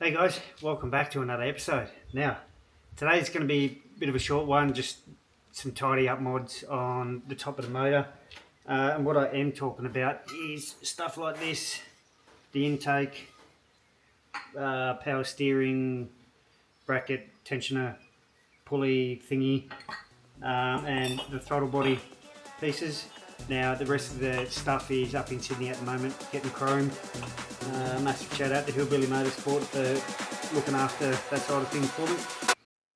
Hey guys, welcome back to another episode. Now, today's going to be a bit of a short one, just some tidy up mods on the top of the motor. And what I am talking about is stuff like this, the intake, power steering, bracket, tensioner, pulley thingy, and the throttle body pieces. Now the rest of the stuff is up in Sydney at the moment, getting chromed. Massive shout out to Hillbilly Motorsport for looking after that side of things for me.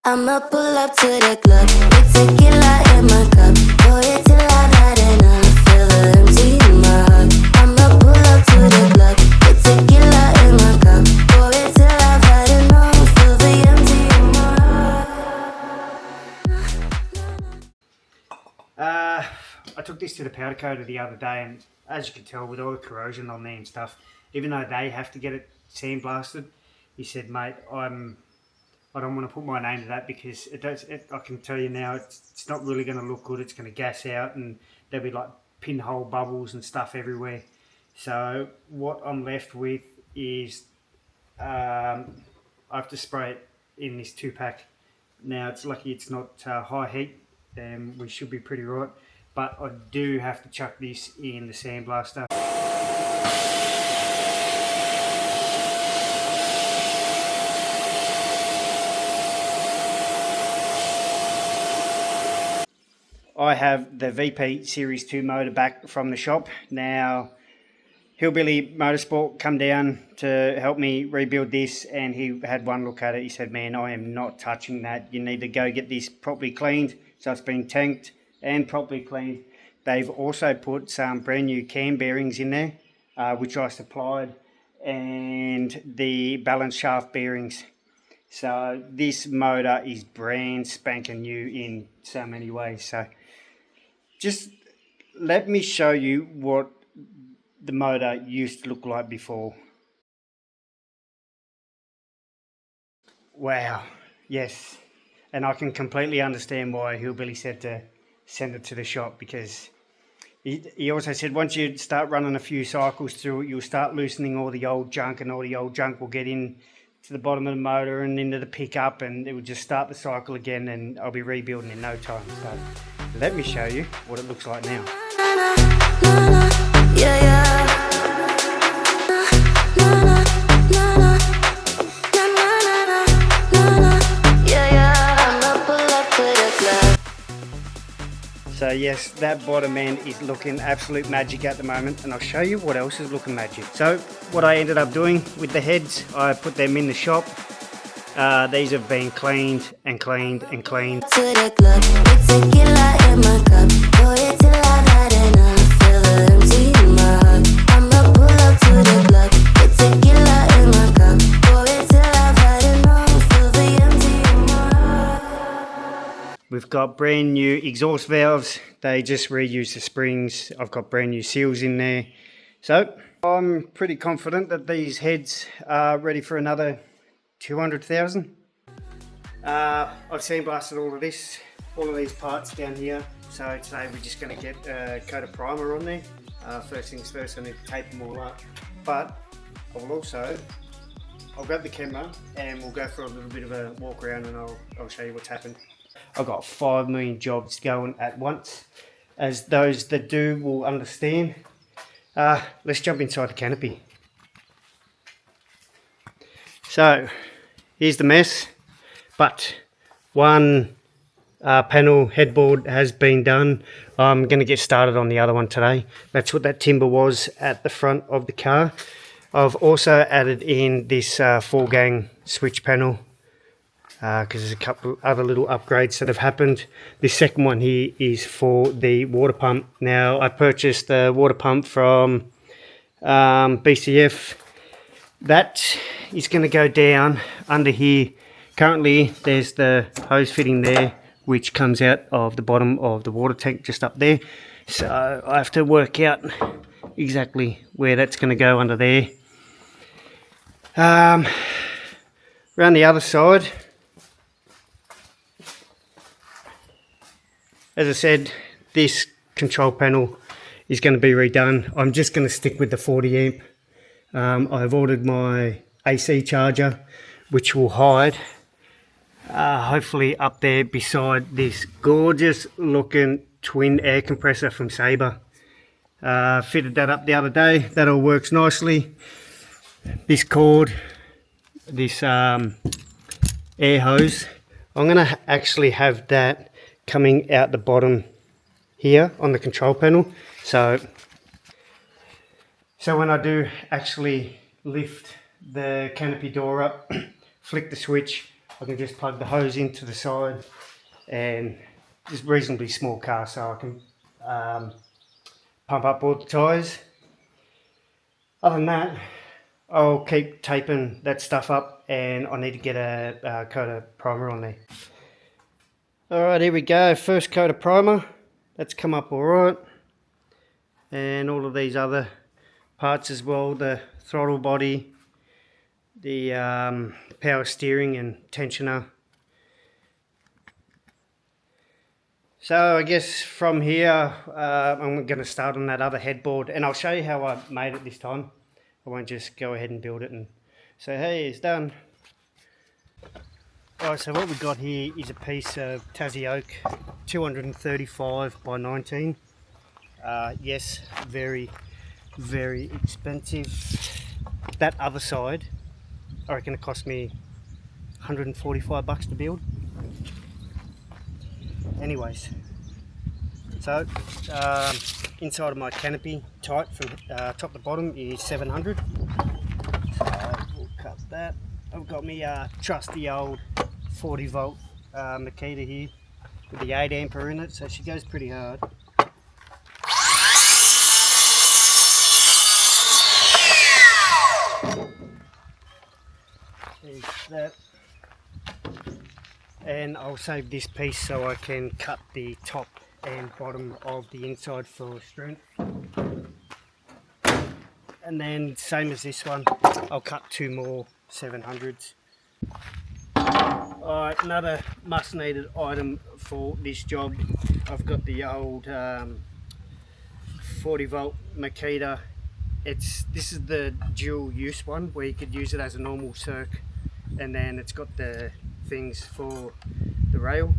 I'ma pull up to the club with tequila in my cup. Pour it till I've had enough, feel the empty in my heart. I'ma pull up to the club with tequila in my cup. Pour it till I've had enough, feel the empty in my heart. I took this to the powder coater the other day, and as you can tell with all the corrosion on there and stuff, even though they have to get it sandblasted, he said, mate, I don't want to put my name to that because I can tell you now, it's not really going to look good. It's going to gas out and there'll be like pinhole bubbles and stuff everywhere. So what I'm left with is I have to spray it in this 2-pack. Now it's lucky it's not high heat, and we should be pretty right. But I do have to chuck this in the sandblaster. I have the VP Series 2 motor back from the shop. Now, Hillbilly Motorsport come down to help me rebuild this, and he had one look at it. He said, man, I am not touching that. You need to go get this properly cleaned. So it's been tanked and properly cleaned. They've also put some brand new cam bearings in there, which I supplied, and the balance shaft bearings. So this motor is brand spanking new in so many ways. So just let me show you what the motor used to look like before. Wow, yes. And I can completely understand why Hillbilly said to send it to the shop, because he also said once you start running a few cycles through it, you'll start loosening all the old junk, and all the old junk will get in to the bottom of the motor and into the pickup, and it will just start the cycle again, and I'll be rebuilding in no time. So let me show you what it looks like now. Yeah, yeah. So yes, that bottom end is looking absolute magic at the moment, and I'll show you what else is looking magic. So what I ended up doing with the heads, I put them in the shop. These have been cleaned and cleaned and cleaned. To the club with tequila in my cup. Pour it till I've had enough, feel the empty in my heart. I'ma pull up to the club with tequila in my cup. Pour it till I've had enough, feel the empty in my heart. We've got brand new exhaust valves. They just reuse the springs. I've got brand new seals in there. So I'm pretty confident that these heads are ready for another 200,000. I've sandblasted all of this, all of these parts down here. So today we're just going to get a coat of primer on there. First things first, I need to tape them all up. But I'll grab the camera and we'll go for a little bit of a walk around, and I'll show you what's happened. I've got 5 million jobs going at once, as those that do will understand. Let's jump inside the canopy. So here's the mess, but one panel headboard has been done. I'm going to get started on the other one today. That's what that timber was at the front of the car. I've also added in this 4-gang switch panel, because there's a couple other little upgrades that have happened. This second one here is for the water pump. Now, I purchased the water pump from BCF. That is going to go down under here. Currently, there's the hose fitting there, which comes out of the bottom of the water tank just up there. So I have to work out exactly where that's going to go under there. Around the other side, as I said, this control panel is going to be redone. I'm just going to stick with the 40 amp. I've ordered my AC charger, which will hide hopefully up there beside this gorgeous looking twin air compressor from Sabre. Fitted that up the other day. That all works nicely. This cord, this air hose, I'm going to actually have that coming out the bottom here on the control panel. So when I do actually lift the canopy door up, flick the switch, I can just plug the hose into the side, and it's a reasonably small car, so I can pump up all the tyres. Other than that, I'll keep taping that stuff up, and I need to get a coat of primer on there. Alright, here we go, first coat of primer. That's come up alright. And all of these other parts as well, the throttle body, the power steering and tensioner. So I guess from here I'm going to start on that other headboard, and I'll show you how I made it this time. I won't just go ahead and build it and say, hey, it's done. Alright, so what we've got here is a piece of Tassie oak, 235 by 19. Yes, very, very expensive. That other side, I reckon it cost me 145 bucks to build. Anyways, so inside of my canopy type from top to bottom is 700. So we'll cut that. I've got me trusty old 40 volt Makita here with the 8 ampere in it, so she goes pretty hard. There's that. And I'll save this piece so I can cut the top and bottom of the inside for strength. And then same as this one, I'll cut 2 more 700s. Alright, another must needed item for this job. I've got the old 40 volt Makita. This is the dual use one where you could use it as a normal circ, and then it's got the things for the rail.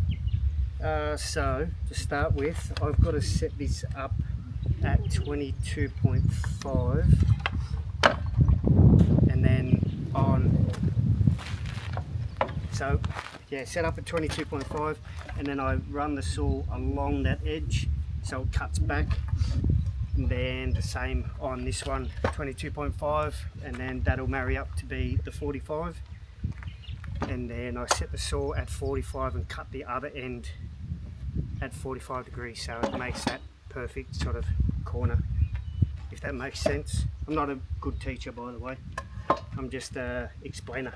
So to start with, I've got to set this up at 22.5 and then on. So yeah, set up at 22.5, and then I run the saw along that edge so it cuts back, and then the same on this one, 22.5, and then that'll marry up to be the 45. And then I set the saw at 45 and cut the other end at 45 degrees, so it makes that perfect sort of corner, if that makes sense. I'm not a good teacher, by the way, I'm just an explainer.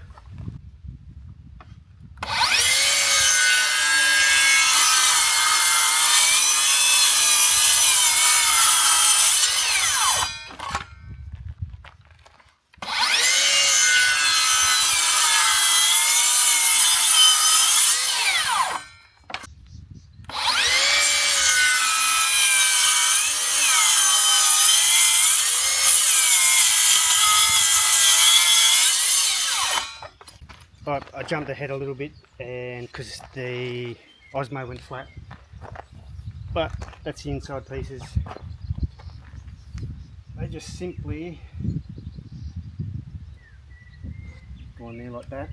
Right, I jumped ahead a little bit, and because the Osmo went flat, but that's the inside pieces. They just simply go on there like that.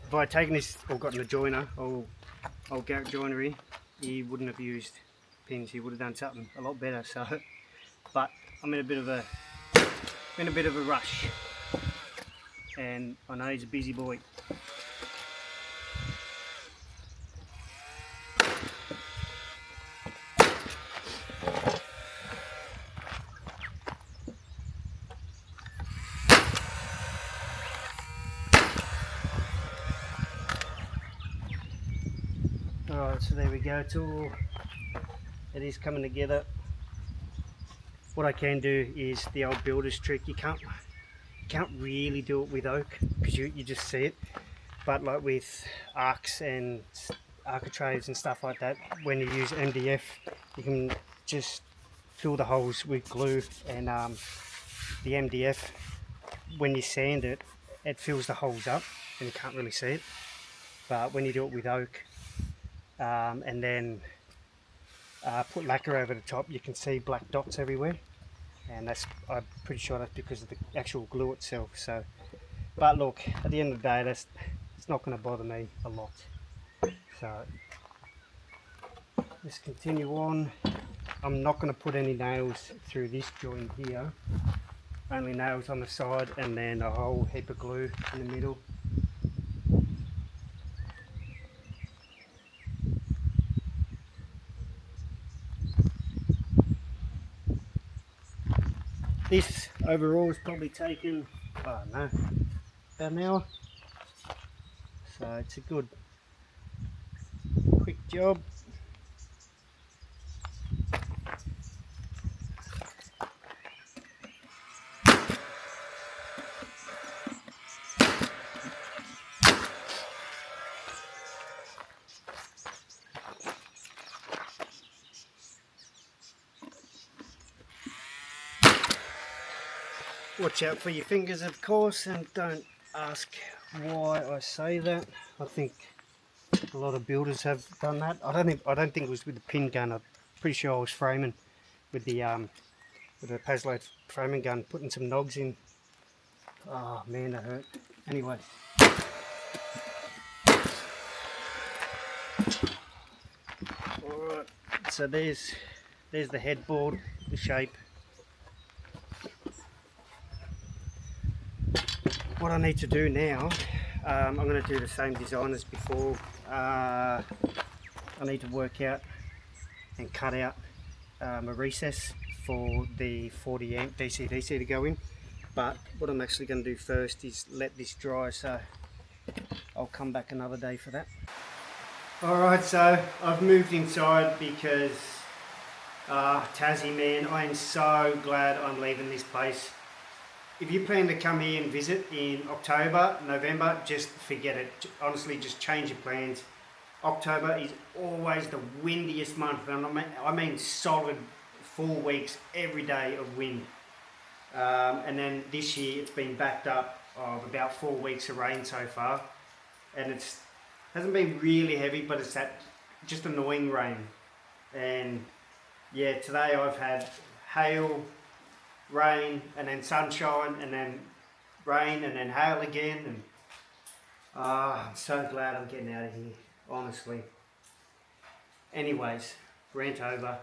If I had taken this or gotten a joiner, old Garrett joinery, he wouldn't have used pins. He would have done something a lot better. So, but I'm in a bit of a rush, and I know he's a busy boy. Alright, so there we go, it is coming together. What I can do is the old builder's trick. You can't really do it with oak because you just see it, but like with arcs and architraves and stuff like that, when you use MDF, you can just fill the holes with glue, and the MDF, when you sand it, it fills the holes up and you can't really see it. But when you do it with oak and then put lacquer over the top, you can see black dots everywhere, and I'm pretty sure that's because of the actual glue itself. So, but look, at the end of the day, it's not going to bother me a lot. So let's continue on. I'm not going to put any nails through this joint here, only nails on the side and then a whole heap of glue in the middle. This overall has probably taken, I don't know, about an hour. So it's a good quick job. Watch out for your fingers, of course, and don't ask why I say that. I think a lot of builders have done that. I don't think it was with the pin gun. I'm pretty sure I was framing with the Paslow framing gun, putting some nogs in. Oh man, that hurt. Anyway. Alright, so there's the headboard, the shape. What I need to do now, I'm going to do the same design as before. I need to work out and cut out a recess for the 40 amp DC-DC to go in. But what I'm actually going to do first is let this dry, so I'll come back another day for that. Alright, so I've moved inside because Tassie, man, I am so glad I'm leaving this place. If you plan to come here and visit in October, November, just forget it. Honestly, just change your plans. October is always the windiest month, and I mean solid 4 weeks every day of wind. And then this year it's been backed up of about 4 weeks of rain so far, and it hasn't been really heavy, but it's that just annoying rain. And yeah, today I've had hail, rain, and then sunshine, and then rain, and then hail again, and I'm so glad I'm getting out of here, honestly. Anyways, rant over.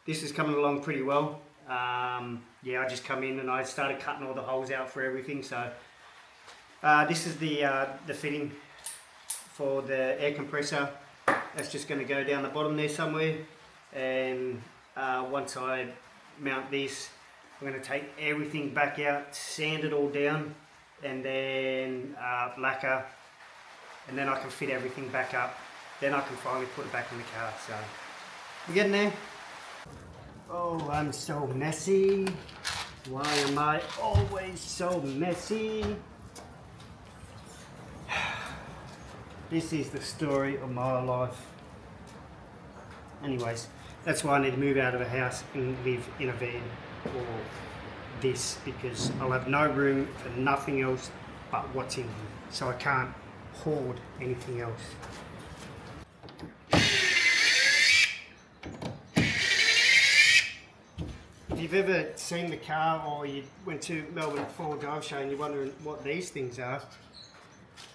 This is coming along pretty well. Yeah, I just come in and I started cutting all the holes out for everything. So this is the fitting for the air compressor. That's just going to go down the bottom there somewhere, and once I mount this, I'm going to take everything back out, sand it all down, and then lacquer, and then I can fit everything back up. Then I can finally put it back in the car. So we're getting there. Oh, I'm so messy. Why am I always so messy? This is the story of my life. Anyways, that's why I need to move out of a house and live in a van or this, because I'll have no room for nothing else but what's in here. So I can't hoard anything else. If you've ever seen the car, or you went to Melbourne 4 Drive Show and you're wondering what these things are,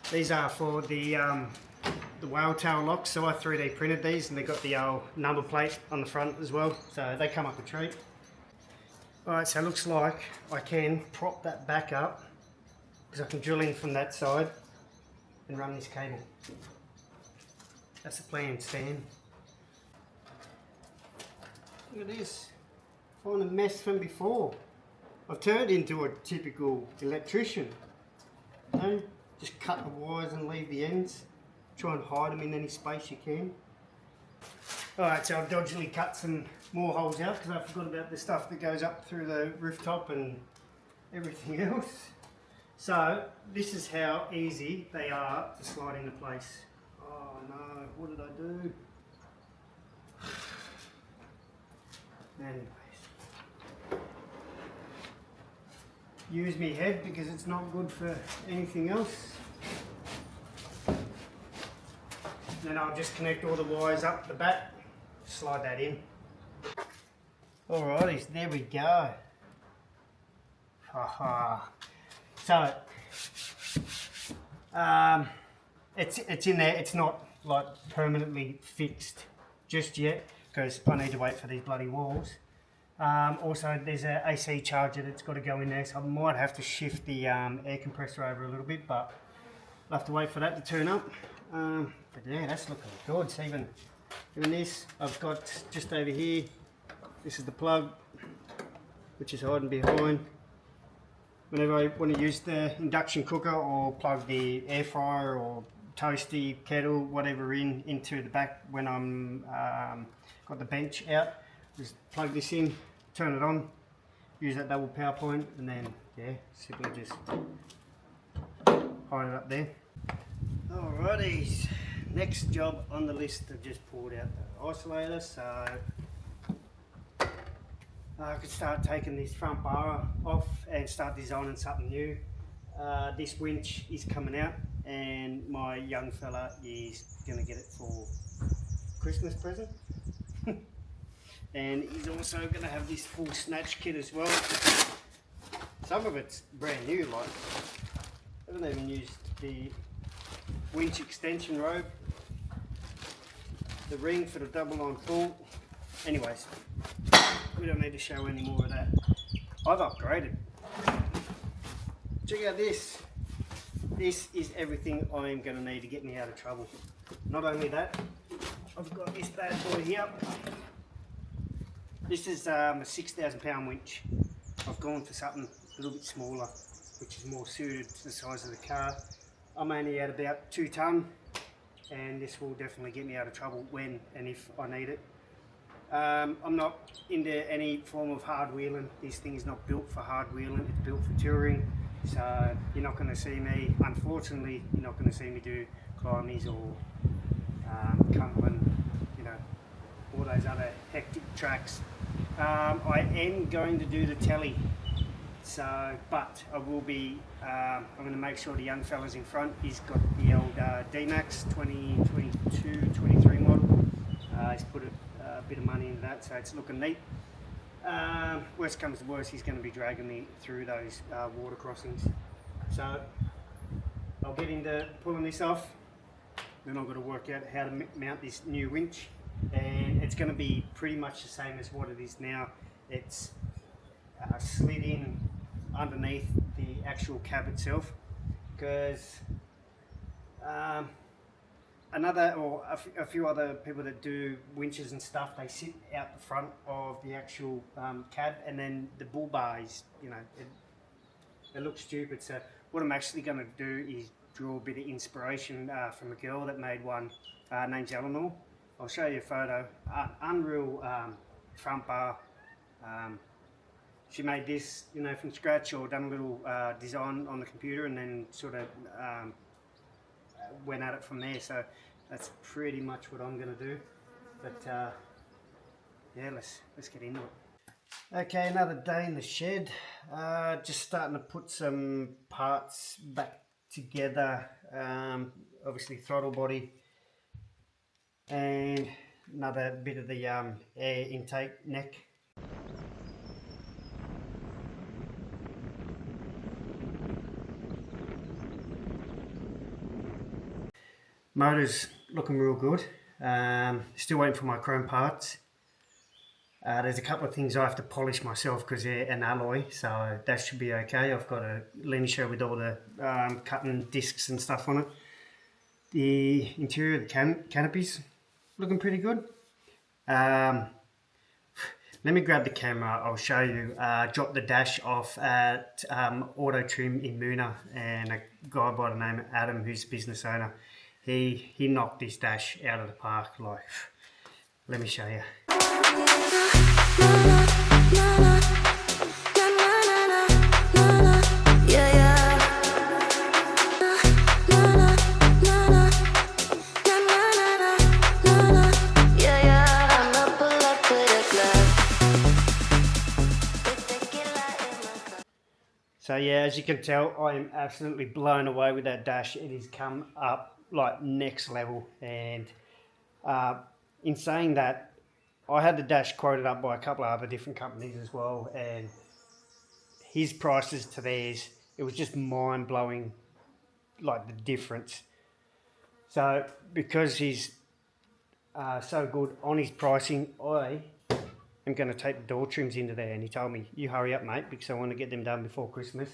these are for the whale tail locks. So I 3D printed these, and they've got the old number plate on the front as well, so they come up a treat. Alright, so it looks like I can prop that back up, because I can drill in from that side and run this cable. That's the plan, Stan. Look at this. Find a mess from before. I've turned into a typical electrician. You know, just cut the wires and leave the ends. Try and hide them in any space you can. Alright, so I've dodgily cut some more holes out because I forgot about the stuff that goes up through the rooftop and everything else. So this is how easy they are to slide into place. Oh no, what did I do? Anyways. use my head because it's not good for anything else. Then I'll just connect all the wires up the back, slide that in. Alrighty, there we go. Haha. So it's in there. It's not like permanently fixed just yet because I need to wait for these bloody walls. Also, there's an AC charger that's got to go in there, so I might have to shift the air compressor over a little bit, but I'll have to wait for that to turn up. But yeah, that's looking good. So even this, I've got just over here. This is the plug, which is hiding behind. Whenever I want to use the induction cooker or plug the air fryer or toasty kettle, whatever into the back when I'm got the bench out, just plug this in, turn it on, use that double power point, and then yeah, simply just hide it up there. Alrighty, next job on the list, I've just pulled out the isolator, so I could start taking this front bar off and start designing something new. This winch is coming out and my young fella is going to get it for Christmas present. And he's also going to have this full snatch kit as well. Some of it's brand new, like I haven't even used the winch extension rope, the ring for the double line pull. Anyways, we don't need to show any more of that. I've upgraded. Check out this. This is everything I am going to need to get me out of trouble. Not only that, I've got this bad boy here. This is a 6,000 pound winch. I've gone for something a little bit smaller, which is more suited to the size of the car. I'm only at about 2 ton, and this will definitely get me out of trouble when and if I need it. I'm not into any form of hard wheeling. This thing is not built for hard wheeling, it's built for touring. So you're not going to see me, unfortunately, you're not going to see me do Climbers or Cumberland, you know, all those other hectic tracks. I am going to do the telly, so, but I will be, I'm going to make sure the young fella's in front. He's got the old D-Max 2022, 23 model. He's put a bit of money into that, so it's looking neat. Worst comes to worst, he's going to be dragging me through those water crossings. So I'll get into pulling this off, then I've got to work out how to mount this new winch, and it's going to be pretty much the same as what it is now. It's slid in underneath the actual cab itself, because a few other people that do winches and stuff, they sit out the front of the actual cab, and then the bull bar is, you know, it looks stupid. So what I'm actually going to do is draw a bit of inspiration from a girl that made one named Eleanor. I'll show you a photo. Unreal front bar. She made this, you know, from scratch, or done a little design on the computer, and then sort of went at it from there. So that's pretty much what I'm going to do. But yeah, let's get into it. Okay, another day in the shed. Just starting to put some parts back together. Obviously throttle body, and another bit of the air intake neck. Motor's looking real good. Still waiting for my chrome parts. There's a couple of things I have to polish myself because they're an alloy, so that should be okay. I've got a linisher with all the cutting discs and stuff on it. The interior of the canopies looking pretty good. Let me grab the camera, I'll show you. Dropped the dash off at Auto Trim in Moona, and a guy by the name of Adam, who's a business owner, he knocked this dash out of the park. Like, let me show you. So yeah, as you can tell, I am absolutely blown away with that dash. It has come up like next level. And in saying that, I had the dash quoted up by a couple of other different companies as well, and his prices to theirs, it was just mind blowing, like the difference. So because he's so good on his pricing, I am going to take the door trims into there, and he told me, you hurry up mate, because I want to get them done before Christmas.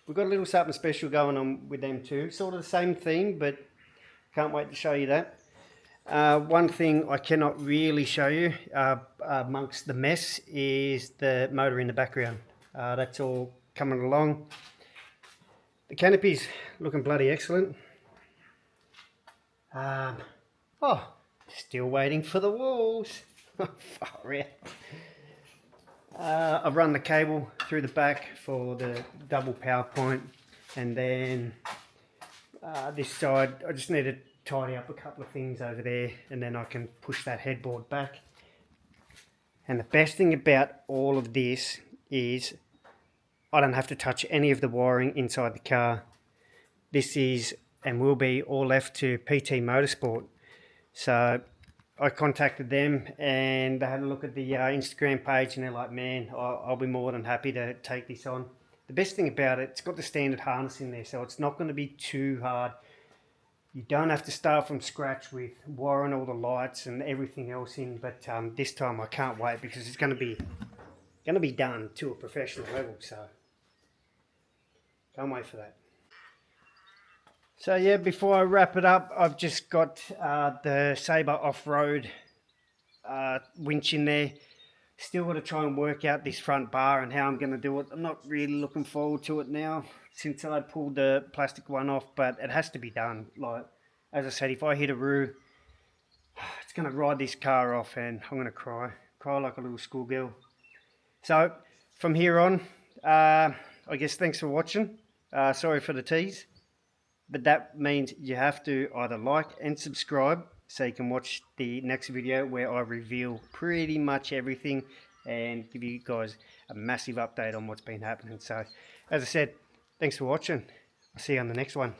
We've got a little something special going on with them too, sort of the same theme, but can't wait to show you that. One thing I cannot really show you amongst the mess is the motor in the background. That's all coming along. The canopy's looking bloody excellent. Still waiting for the walls. Far out. I've run the cable through the back for the double power point, and then this side I just need to tidy up a couple of things over there, and then I can push that headboard back. And the best thing about all of this is I don't have to touch any of the wiring inside the car. This is and will be all left to PT Motorsport. So I contacted them and they had a look at the Instagram page, and they're like, man, I'll be more than happy to take this on. The best thing about it, it's got the standard harness in there, so it's not going to be too hard. You don't have to start from scratch with wiring all the lights and everything else in, but this time I can't wait because it's going to be done to a professional level, so can't wait for that. So yeah, before I wrap it up, I've just got the Sabre off-road winch in there. Still got to try and work out this front bar and how I'm going to do it. I'm not really looking forward to it now since I pulled the plastic one off, but it has to be done. Like, as I said, if I hit a roo, it's going to ride this car off and I'm going to cry like a little schoolgirl. So from here on, I guess thanks for watching. Sorry for the tease, but that means you have to either like and subscribe so you can watch the next video where I reveal pretty much everything and give you guys a massive update on what's been happening. So as I said, thanks for watching. I'll see you on the next one.